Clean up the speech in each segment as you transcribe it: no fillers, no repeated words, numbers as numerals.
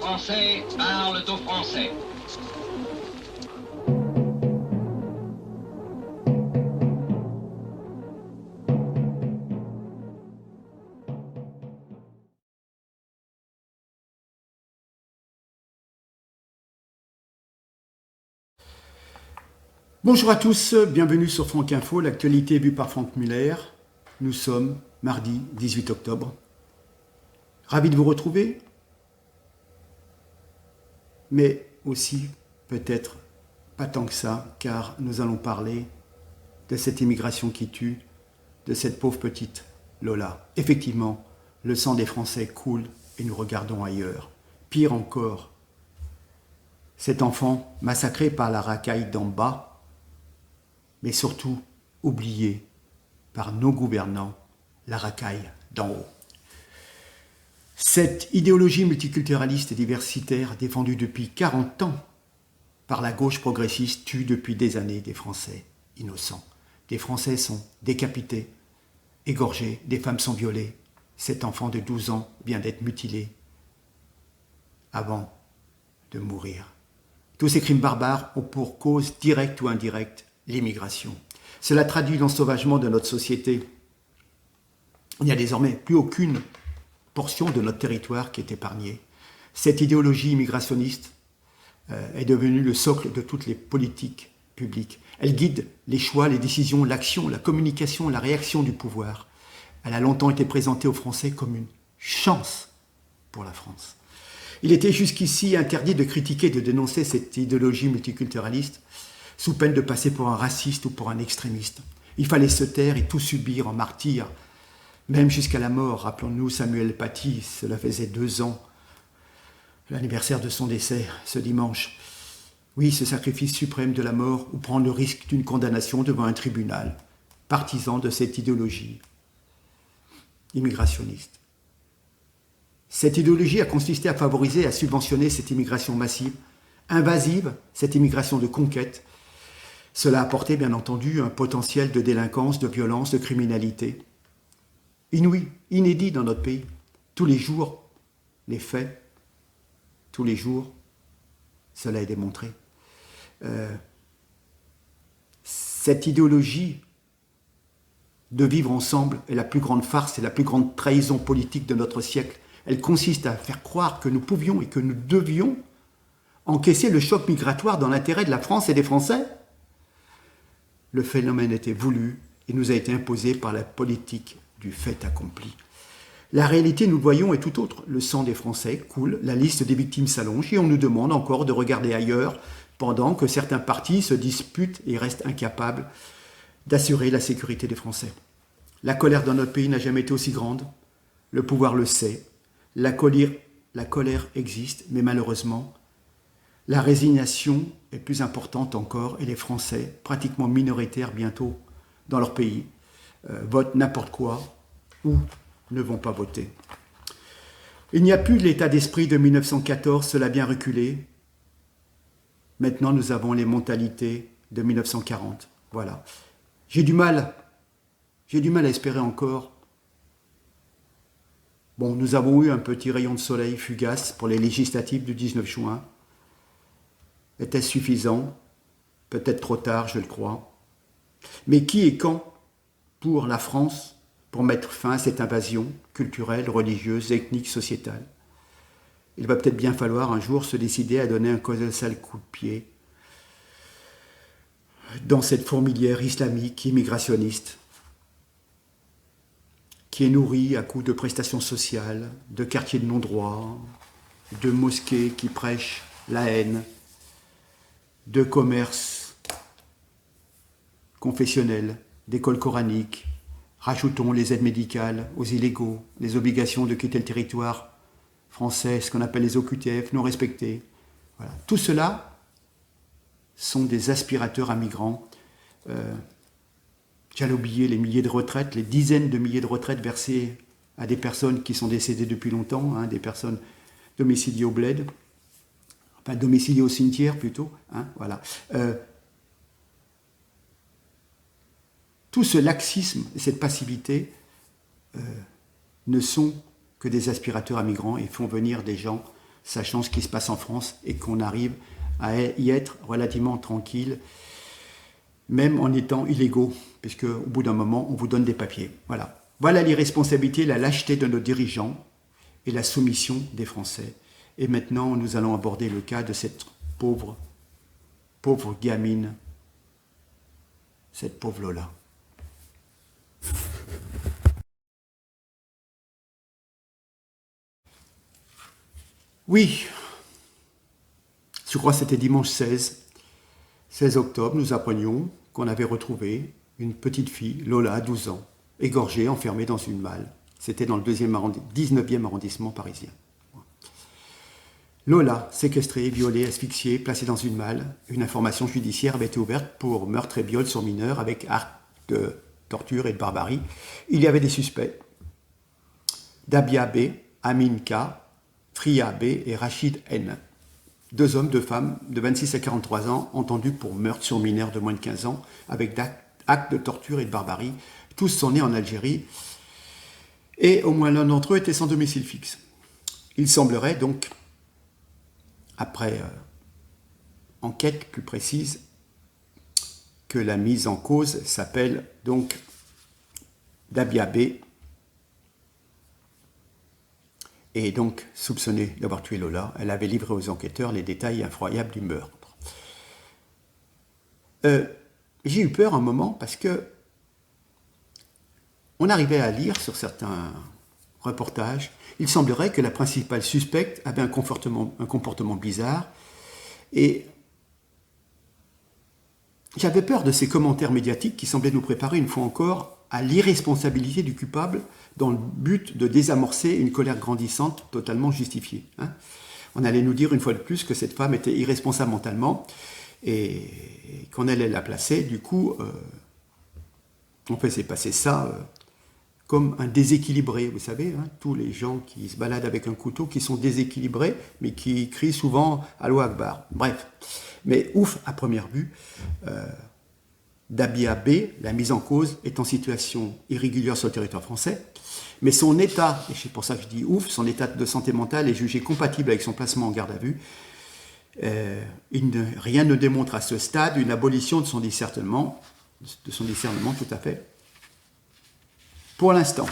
Français parlent aux Français. Bonjour à tous, bienvenue sur Franck Info, l'actualité vue par Franck Muller. Nous sommes mardi 18 octobre. Ravi de vous retrouver, mais aussi peut-être pas tant que ça, car nous allons parler de cette immigration qui tue, de cette pauvre petite Lola. Effectivement, le sang des Français coule et nous regardons ailleurs. Pire encore, cet enfant massacré par la racaille d'en bas, mais surtout oublié par nos gouvernants, la racaille d'en haut. Cette idéologie multiculturaliste et diversitaire défendue depuis 40 ans par la gauche progressiste tue depuis des années des Français innocents. Des Français sont décapités, égorgés, des femmes sont violées. Cet enfant de 12 ans vient d'être mutilé avant de mourir. Tous ces crimes barbares ont pour cause directe ou indirecte l'immigration. Cela traduit l'ensauvagement de notre société. Il n'y a désormais plus aucune portion de notre territoire qui est épargnée. Cette idéologie immigrationniste est devenue le socle de toutes les politiques publiques. Elle guide les choix, les décisions, l'action, la communication, la réaction du pouvoir. Elle a longtemps été présentée aux Français comme une chance pour la France. Il était jusqu'ici interdit de critiquer, de dénoncer cette idéologie multiculturaliste sous peine de passer pour un raciste ou pour un extrémiste. Il fallait se taire et tout subir en martyr, même jusqu'à la mort. Rappelons-nous Samuel Paty, cela faisait 2 ans, l'anniversaire de son décès, ce dimanche. Oui, ce sacrifice suprême de la mort ou prendre le risque d'une condamnation devant un tribunal, partisan de cette idéologie immigrationniste. Cette idéologie a consisté à favoriser, à subventionner cette immigration massive, invasive, cette immigration de conquête. Cela a apporté, bien entendu, un potentiel de délinquance, de violence, de criminalité. Inouï, inédit dans notre pays. Tous les jours, les faits, tous les jours, cela est démontré. Cette idéologie de vivre ensemble est la plus grande farce et la plus grande trahison politique de notre siècle. Elle consiste à faire croire que nous pouvions et que nous devions encaisser le choc migratoire dans l'intérêt de la France et des Français. Le phénomène était voulu et nous a été imposé par la politique du fait accompli. La réalité, nous le voyons, est tout autre. Le sang des Français coule, la liste des victimes s'allonge et on nous demande encore de regarder ailleurs pendant que certains partis se disputent et restent incapables d'assurer la sécurité des Français. La colère dans notre pays n'a jamais été aussi grande. Le pouvoir le sait. La colère existe, mais malheureusement, la résignation est plus importante encore et les Français, pratiquement minoritaires bientôt dans leur pays, votent n'importe quoi ou ne vont pas voter. Il n'y a plus l'état d'esprit de 1914, cela a bien reculé. Maintenant, nous avons les mentalités de 1940. Voilà. J'ai du mal à espérer encore. Bon, nous avons eu un petit rayon de soleil fugace pour les législatives du 19 juin. Était-ce suffisant? Peut-être trop tard, je le crois. Mais qui et quand pour la France pour mettre fin à cette invasion culturelle, religieuse, ethnique, sociétale? Il va peut-être bien falloir un jour se décider à donner un colossal coup de pied dans cette fourmilière islamique, immigrationniste, qui est nourrie à coups de prestations sociales, de quartiers de non-droit, de mosquées qui prêchent la haine, de commerces confessionnels, d'écoles coraniques. Rajoutons les aides médicales aux illégaux, les obligations de quitter le territoire français, ce qu'on appelle les OQTF, non respectés. Voilà. Tout cela sont des aspirateurs à migrants. J'allais oublier les milliers de retraites, les dizaines de milliers de retraites versées à des personnes qui sont décédées depuis longtemps, des personnes domiciliées au bled. Enfin, domicilié au cimetière plutôt, voilà. Tout ce laxisme et cette passivité ne sont que des aspirateurs à migrants et font venir des gens sachant ce qui se passe en France et qu'on arrive à y être relativement tranquille, même en étant illégaux, puisque au bout d'un moment, on vous donne des papiers. Voilà. Voilà l'irresponsabilité, la lâcheté de nos dirigeants et la soumission des Français. Et maintenant, nous allons aborder le cas de cette pauvre gamine, cette pauvre Lola. Oui, je crois que c'était dimanche 16 octobre, nous apprenions qu'on avait retrouvé une petite fille, Lola, 12 ans, égorgée, enfermée dans une malle. C'était dans le 19e arrondissement parisien. Lola, séquestrée, violée, asphyxiée, placée dans une malle. Une information judiciaire avait été ouverte pour meurtre et viol sur mineur avec acte de torture et de barbarie. Il y avait des suspects. Dabia B, Amin K, Fria B et Rachid N. 2 hommes, 2 femmes de 26 à 43 ans entendus pour meurtre sur mineur de moins de 15 ans avec actes de torture et de barbarie. Tous sont nés en Algérie et au moins l'un d'entre eux était sans domicile fixe. Il semblerait donc, après enquête plus précise, que la mise en cause s'appelle donc Dabia B, et donc soupçonnée d'avoir tué Lola. Elle avait livré aux enquêteurs les détails effroyables du meurtre. J'ai eu peur un moment parce que on arrivait à lire sur certains reportages, il semblerait que la principale suspecte avait un comportement bizarre et j'avais peur de ces commentaires médiatiques qui semblaient nous préparer une fois encore à l'irresponsabilité du coupable dans le but de désamorcer une colère grandissante totalement justifiée. On allait nous dire une fois de plus que cette femme était irresponsable mentalement et qu'on allait la placer. Du coup, on faisait passer ça comme un déséquilibré, vous savez, tous les gens qui se baladent avec un couteau, qui sont déséquilibrés, mais qui crient souvent « Allahu Akbar ». Bref, mais ouf, à première vue, Dabia B, la mise en cause, est en situation irrégulière sur le territoire français, mais son état, et c'est pour ça que je dis ouf, son état de santé mentale est jugé compatible avec son placement en garde à vue. Rien ne démontre à ce stade une abolition de son discernement tout à fait. Pour l'instant,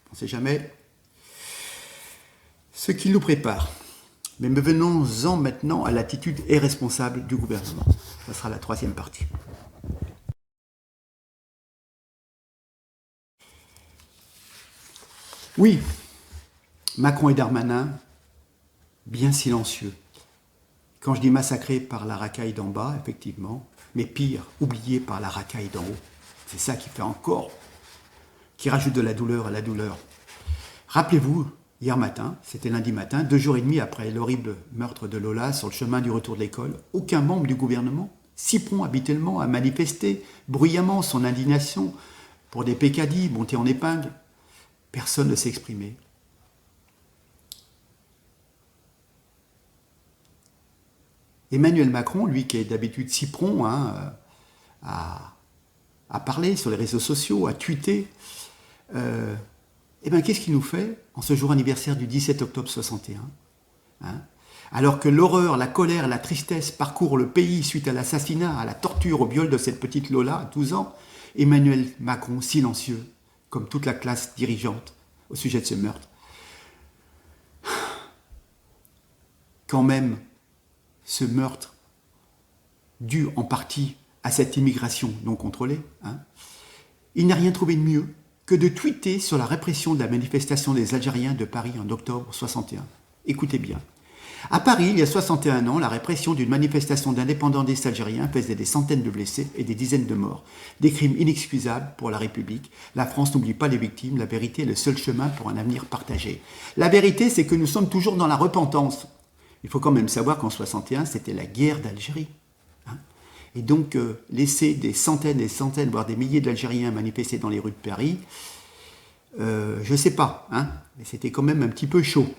on ne sait jamais ce qui nous prépare. Mais venons-en maintenant à l'attitude irresponsable du gouvernement. Ça sera la 3e partie. Oui, Macron et Darmanin, bien silencieux. Quand je dis massacrés par la racaille d'en bas, effectivement, mais pire, oubliés par la racaille d'en haut. C'est ça qui fait encore, qui rajoute de la douleur à la douleur. Rappelez-vous, hier matin, c'était lundi matin, 2 jours et demi après l'horrible meurtre de Lola sur le chemin du retour de l'école, aucun membre du gouvernement, si prompt habituellement à manifester bruyamment son indignation pour des peccadilles montés en épingle. Personne ne s'est exprimé. Emmanuel Macron, lui qui est d'habitude si prompt à parler sur les réseaux sociaux, à tweeter, qu'est-ce qu'il nous fait en ce jour anniversaire du 17 octobre 61 alors que l'horreur, la colère, la tristesse parcourent le pays suite à l'assassinat, à la torture, au viol de cette petite Lola, 12 ans, Emmanuel Macron, silencieux, comme toute la classe dirigeante au sujet de ce meurtre. Quand même, ce meurtre, dû en partie à cette immigration non contrôlée, il n'a rien trouvé de mieux que de tweeter sur la répression de la manifestation des Algériens de Paris en octobre 61. Écoutez bien. À Paris, il y a 61 ans, la répression d'une manifestation d'indépendantistes algériens faisait des centaines de blessés et des dizaines de morts. Des crimes inexcusables pour la République. La France n'oublie pas les victimes. La vérité est le seul chemin pour un avenir partagé. La vérité, c'est que nous sommes toujours dans la repentance. Il faut quand même savoir qu'en 61, c'était la guerre d'Algérie. Et donc, laisser des centaines et des centaines, voire des milliers d'Algériens manifester dans les rues de Paris, je ne sais pas, mais c'était quand même un petit peu chaud.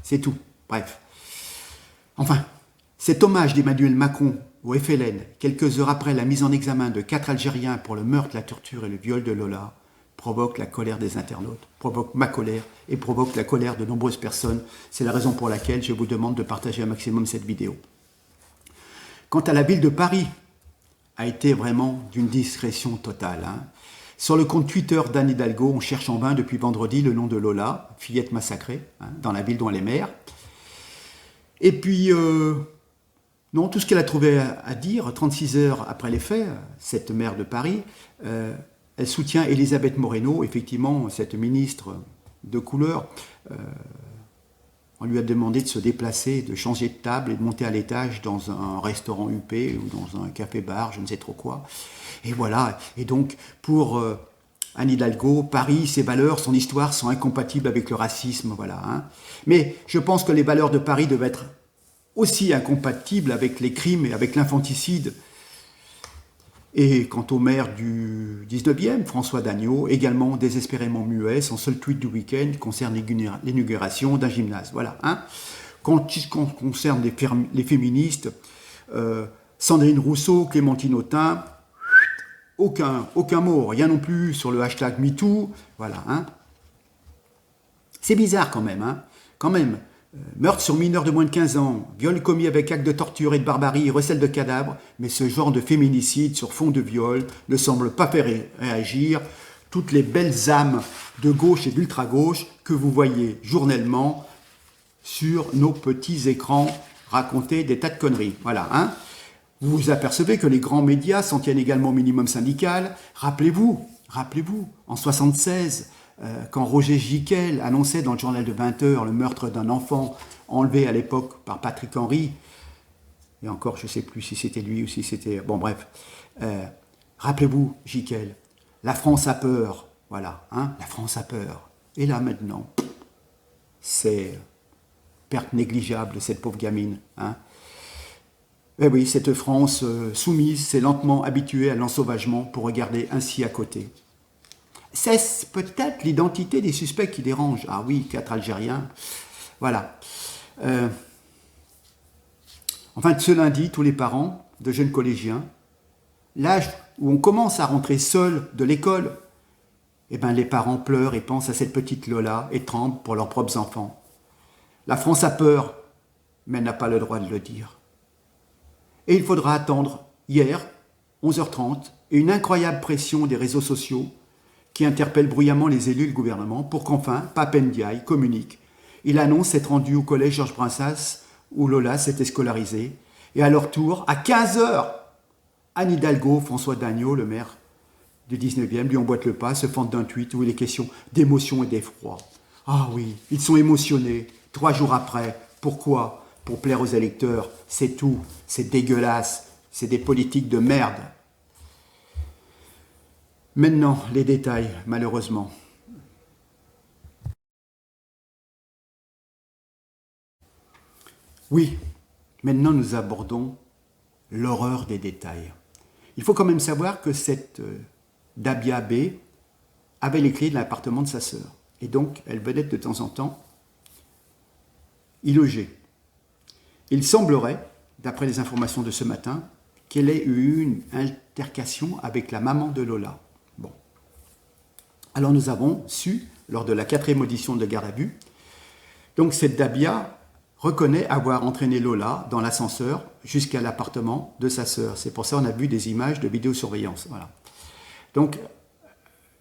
C'est tout. Bref. Enfin, cet hommage d'Emmanuel Macron au FLN, quelques heures après la mise en examen de 4 Algériens pour le meurtre, la torture et le viol de Lola, provoque la colère des internautes, provoque ma colère et provoque la colère de nombreuses personnes. C'est la raison pour laquelle je vous demande de partager un maximum cette vidéo. Quant à la ville de Paris, a été vraiment d'une discrétion totale. Sur le compte Twitter d'Anne Hidalgo, on cherche en vain depuis vendredi le nom de Lola, fillette massacrée, dans la ville dont elle est maire. Et puis, non, tout ce qu'elle a trouvé à dire, 36 heures après les faits, cette maire de Paris, elle soutient Elisabeth Moreno, effectivement, cette ministre de couleur. On lui a demandé de se déplacer, de changer de table et de monter à l'étage dans un restaurant huppé ou dans un café-bar, je ne sais trop quoi. Et voilà. Et donc, pour Anne Hidalgo, Paris, ses valeurs, son histoire sont incompatibles avec le racisme. Voilà. Mais je pense que les valeurs de Paris devaient être aussi incompatibles avec les crimes et avec l'infanticide. Et quant au maire du 19e, François Dagneau, également désespérément muet, son seul tweet du week-end concerne l'inauguration d'un gymnase. Voilà. Quand concerne les féministes, Sandrine Rousseau, Clémentine Autain, aucun mot, rien non plus sur le hashtag MeToo. Voilà. C'est bizarre quand même. Quand même. Meurtre sur mineur de moins de 15 ans, viol commis avec acte de torture et de barbarie, recel de cadavres, mais ce genre de féminicide sur fond de viol ne semble pas faire réagir toutes les belles âmes de gauche et d'ultra-gauche que vous voyez journellement sur nos petits écrans raconter des tas de conneries. Voilà. Vous vous apercevez que les grands médias s'en tiennent également au minimum syndical. Rappelez-vous, en 1976, quand Roger Giquel annonçait dans le journal de 20 heures le meurtre d'un enfant enlevé à l'époque par Patrick Henry, et encore je ne sais plus si c'était lui ou si c'était... Bon bref, rappelez-vous Giquel, la France a peur, voilà, la France a peur. Et là maintenant, c'est perte négligeable de cette pauvre gamine. Eh oui, cette France soumise s'est lentement habituée à l'ensauvagement pour regarder ainsi à côté. C'est peut-être l'identité des suspects qui dérange. Ah oui, 4 Algériens. Voilà. Enfin, ce lundi, tous les parents de jeunes collégiens, l'âge où on commence à rentrer seul de l'école, eh ben, les parents pleurent et pensent à cette petite Lola et tremblent pour leurs propres enfants. La France a peur, mais elle n'a pas le droit de le dire. Et il faudra attendre hier, 11h30, et une incroyable pression des réseaux sociaux qui interpelle bruyamment les élus et le gouvernement pour qu'enfin Pape Ndiaye communique. Il annonce s'être rendu au collège Georges Brassens où Lola s'était scolarisée. Et à leur tour, à 15h, Anne Hidalgo, François Dagneau, le maire du 19e, lui emboîte le pas, se fente d'un tweet où il est question d'émotion et d'effroi. Ah oui, ils sont émotionnés, 3 jours après. Pourquoi ? Pour plaire aux électeurs, c'est tout, c'est dégueulasse, c'est des politiques de merde. Maintenant, les détails, malheureusement. Oui, maintenant nous abordons l'horreur des détails. Il faut quand même savoir que cette Dabia B avait les clés de l'appartement de sa sœur. Et donc, elle venait de temps en temps y loger. Il semblerait, d'après les informations de ce matin, qu'elle ait eu une altercation avec la maman de Lola. Bon. Alors nous avons su, lors de la 4e audition de garde à vue, donc cette Dabia reconnaît avoir entraîné Lola dans l'ascenseur jusqu'à l'appartement de sa sœur. C'est pour ça qu'on a vu des images de vidéosurveillance. Voilà. Donc,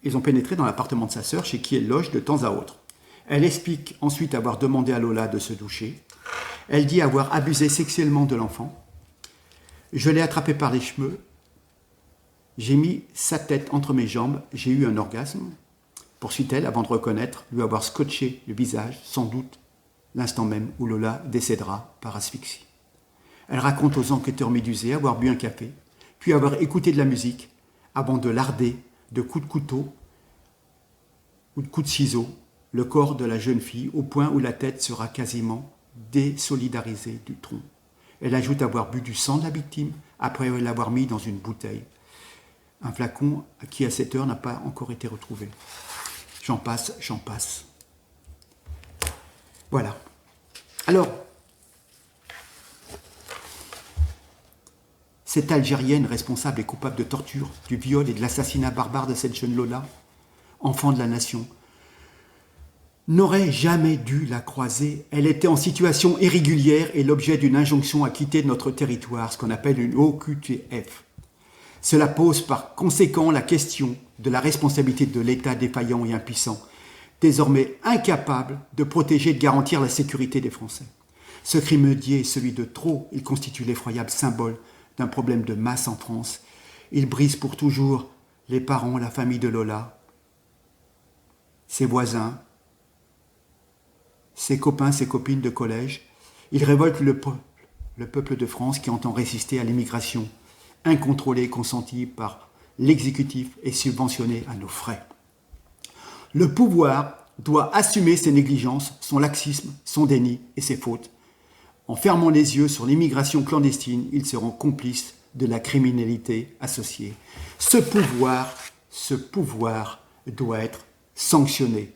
ils ont pénétré dans l'appartement de sa sœur, chez qui elle loge de temps à autre. Elle explique ensuite avoir demandé à Lola de se doucher. Elle dit avoir abusé sexuellement de l'enfant. Je l'ai attrapé par les cheveux. J'ai mis sa tête entre mes jambes. J'ai eu un orgasme. Poursuit-elle avant de reconnaître lui avoir scotché le visage, sans doute l'instant même où Lola décédera par asphyxie. Elle raconte aux enquêteurs médusés avoir bu un café, puis avoir écouté de la musique, avant de larder de coups de couteau ou de coups de ciseaux le corps de la jeune fille au point où la tête sera quasiment désolidarisée du tronc. Elle ajoute avoir bu du sang de la victime après l'avoir mis dans une bouteille. Un flacon qui à cette heure n'a pas encore été retrouvé. J'en passe. Voilà. Alors, cette Algérienne responsable et coupable de torture, du viol et de l'assassinat barbare de cette jeune Lola, enfant de la nation, n'aurait jamais dû la croiser. Elle était en situation irrégulière et l'objet d'une injonction à quitter notre territoire, ce qu'on appelle une OQTF. Cela pose par conséquent la question de la responsabilité de l'État défaillant et impuissant, désormais incapable de protéger et de garantir la sécurité des Français. Ce crime odié est celui de trop, il constitue l'effroyable symbole d'un problème de masse en France. Il brise pour toujours les parents, la famille de Lola, ses voisins, ses copains, ses copines de collège. Il révolte le peuple de France qui entend résister à l'immigration incontrôlée, consentie par l'exécutif et subventionnée à nos frais. Le pouvoir doit assumer ses négligences, son laxisme, son déni et ses fautes. En fermant les yeux sur l'immigration clandestine, ils seront complices de la criminalité associée. Ce pouvoir doit être sanctionné.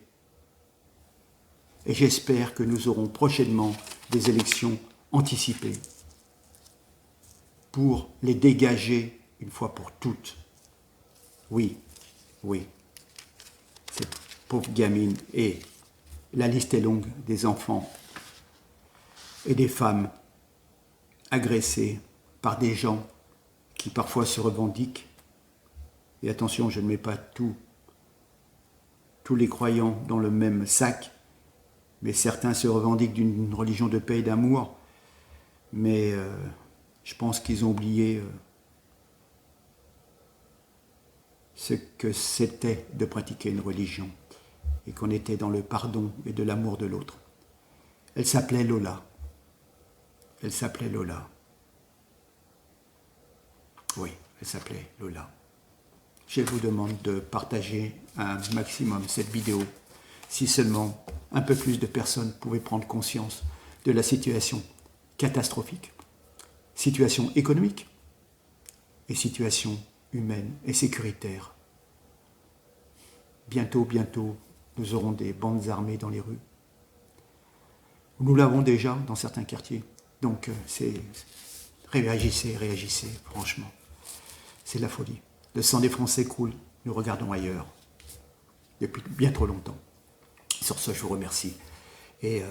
Et j'espère que nous aurons prochainement des élections anticipées pour les dégager une fois pour toutes. Oui, cette pauvre gamine, et la liste est longue des enfants et des femmes agressées par des gens qui parfois se revendiquent. Et attention, je ne mets pas tous les croyants dans le même sac, mais certains se revendiquent d'une religion de paix et d'amour, mais je pense qu'ils ont oublié ce que c'était de pratiquer une religion et qu'on était dans le pardon et de l'amour de l'autre. Elle s'appelait Lola. Elle s'appelait Lola. Oui, elle s'appelait Lola. Je vous demande de partager un maximum cette vidéo, si seulement un peu plus de personnes pouvaient prendre conscience de la situation catastrophique, situation économique et situation humaine et sécuritaire. Bientôt, nous aurons des bandes armées dans les rues. Nous l'avons déjà dans certains quartiers. Donc, réagissez, franchement. C'est la folie. Le sang des Français coule, nous regardons ailleurs. Depuis bien trop longtemps. Sur ce, je vous remercie. Et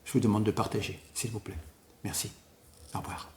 je vous demande de partager, s'il vous plaît. Merci. Au revoir.